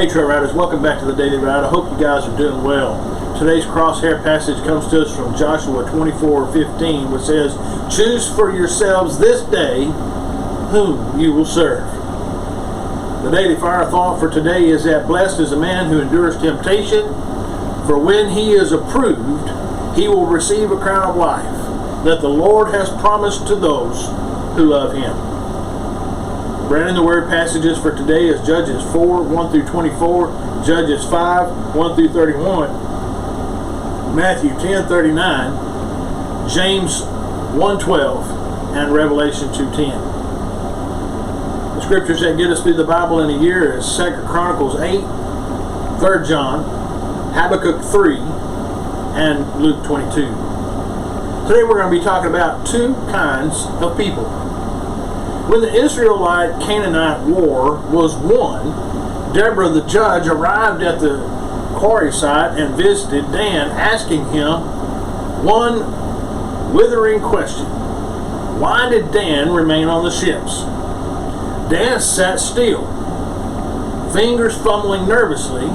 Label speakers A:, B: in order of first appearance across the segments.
A: Hey Trail Riders, welcome back to the Daily Ride. I hope you guys are doing well. Today's crosshair passage comes to us from Joshua 24:15, which says, "Choose for yourselves this day whom you will serve." The daily fire thought for today is that blessed is a man who endures temptation, for when he is approved, he will receive a crown of life that the Lord has promised to those who love him. Brandon, the word passages for today is Judges 4, 1 through 24, Judges 5, 1 through 31, Matthew 10:39, James 1:12, and Revelation 2:10. The scriptures that get us through the Bible in a year is 2 Chronicles 8, 3 John, Habakkuk 3, and Luke 22. Today we're going to be talking about two kinds of people. When the Israelite-Canaanite war was won, Deborah the judge arrived at the quarry site and visited Dan, asking him one withering question. Why did Dan remain on the ships? Dan sat still, fingers fumbling nervously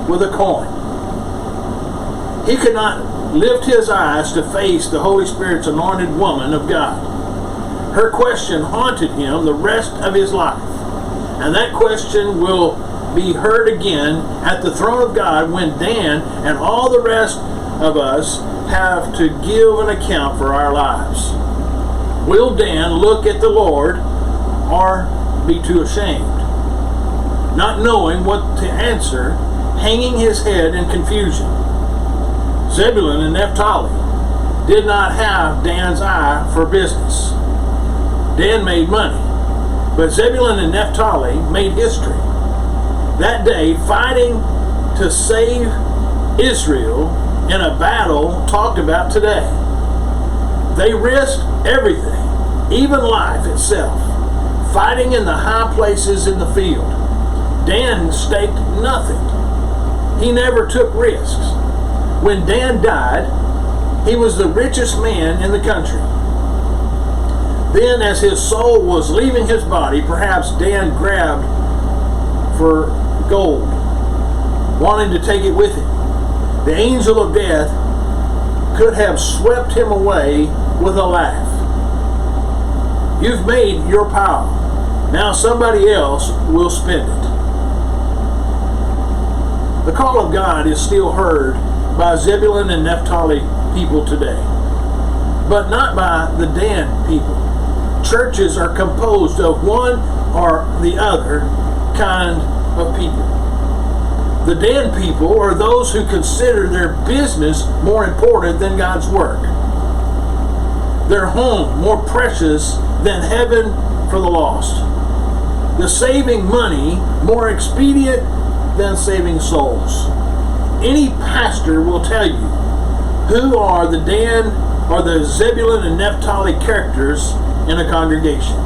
A: with a coin. He could not lift his eyes to face the Holy Spirit's anointed woman of God. Her question haunted him the rest of his life. And that question will be heard again at the throne of God when Dan and all the rest of us have to give an account for our lives. Will Dan look at the Lord or be too ashamed? Not knowing what to answer, hanging his head in confusion. Zebulun and Naphtali did not have Dan's eye for business. Dan made money, but Zebulun and Naphtali made history. That day, fighting to save Israel in a battle talked about today. They risked everything, even life itself, fighting in the high places in the field. Dan staked nothing. He never took risks. When Dan died, he was the richest man in the country. Then, as his soul was leaving his body, perhaps Dan grabbed for gold, wanting to take it with him. The angel of death could have swept him away with a laugh. You've made your pile. Now somebody else will spend it. The call of God is still heard by Zebulun and Naphtali people today, but not by the Dan people. Churches are composed of one or the other kind of people. The Dan people are those who consider their business more important than God's work, their home more precious than heaven for the lost, the saving money more expedient than saving souls. Any pastor will tell you who are the Dan or the Zebulun and Naphtali characters in a congregation.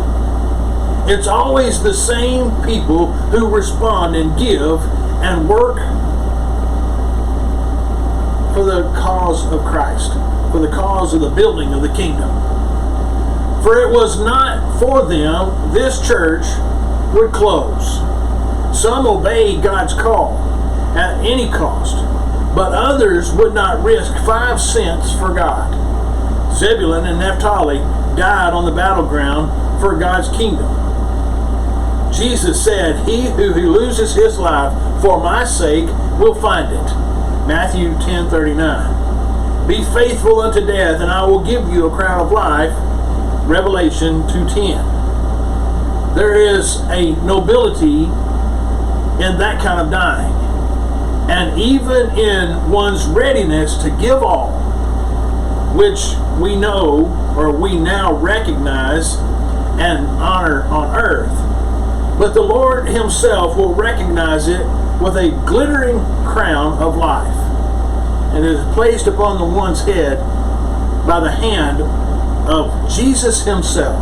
A: It's always the same people who respond and give and work for the cause of Christ, for the cause of the building of the kingdom. For it was not for them this church would close. Some obeyed God's call at any cost, but others would not risk 5 cents for God. Zebulun and Naphtali died on the battleground for God's kingdom. Jesus said, "He who loses his life for my sake will find it." Matthew 10:39. "Be faithful unto death, and I will give you a crown of life." Revelation 2:10. There is a nobility in that kind of dying, and even in one's readiness to give all, which we know or we now recognize and honor on earth. But the Lord himself will recognize it with a glittering crown of life, and it is placed upon the one's head by the hand of Jesus himself.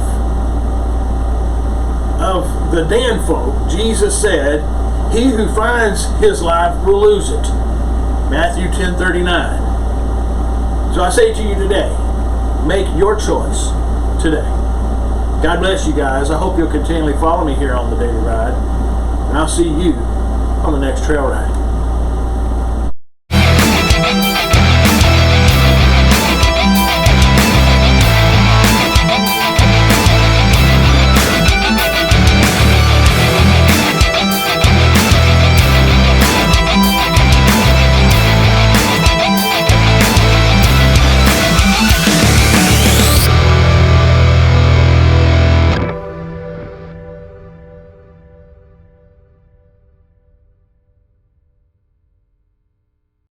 A: Of the Dan folk, Jesus said, "He who finds his life will lose it." Matthew 10:39. So I say to you today, make your choice today. God bless you guys. I hope you'll continually follow me here on the Daily Ride, and I'll see you on the next trail ride.